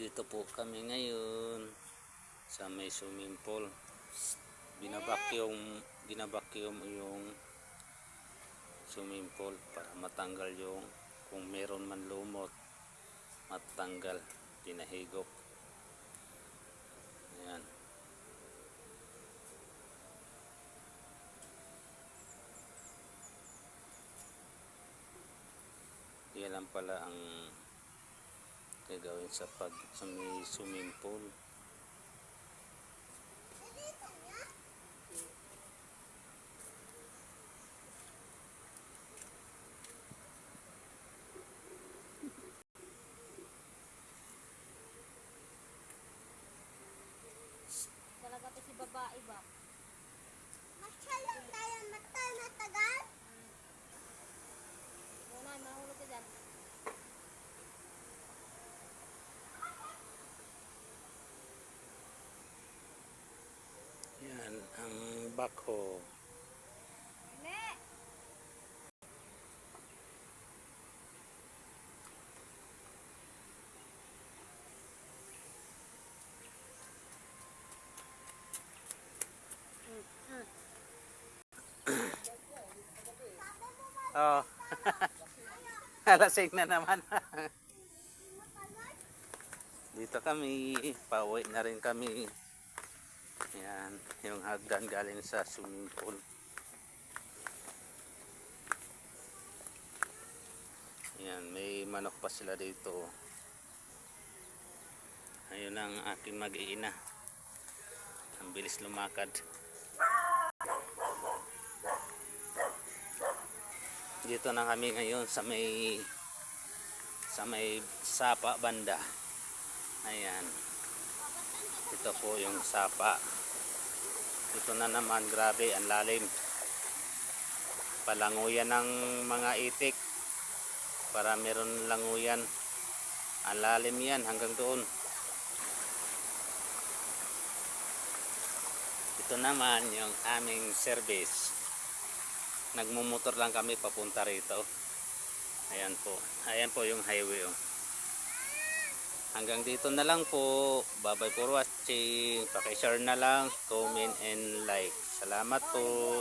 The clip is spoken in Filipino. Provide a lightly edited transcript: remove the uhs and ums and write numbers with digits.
Dito po kami ngayon sa may swimming pool. Binabakyum yung swimming pool para matanggal yung kung meron man lumot, matanggal, pinahigop. Ayan. Yan lang pala ang gagawin sa may swimming pool. Talaga to si babae ba? Masyalong tayo matagal. Muna, mahulog ka dyan. Yan ang backhoe. Ne! Oh. Alasing na naman. Dito kami, pauwi na rin kami. Yan, yung hagdan galing sa swimming pool. Yan, may manok pa sila dito. Ayun ang aking mag-iina. Ang bilis lumakad. Dito na kami ngayon sa may sapa banda. Ayan. Ito po yung sapa. Ito na naman, grabe ang lalim. Palanguyan ng mga itik para meron languyan. Ang lalim yan hanggang doon. Ito naman yung aming service. Nagmumotor lang kami papunta rito. Ayan po. Ayan po yung highway. Oh. Hanggang dito na lang po. Bye bye for watching. Paki-share na lang, comment and like. Salamat po.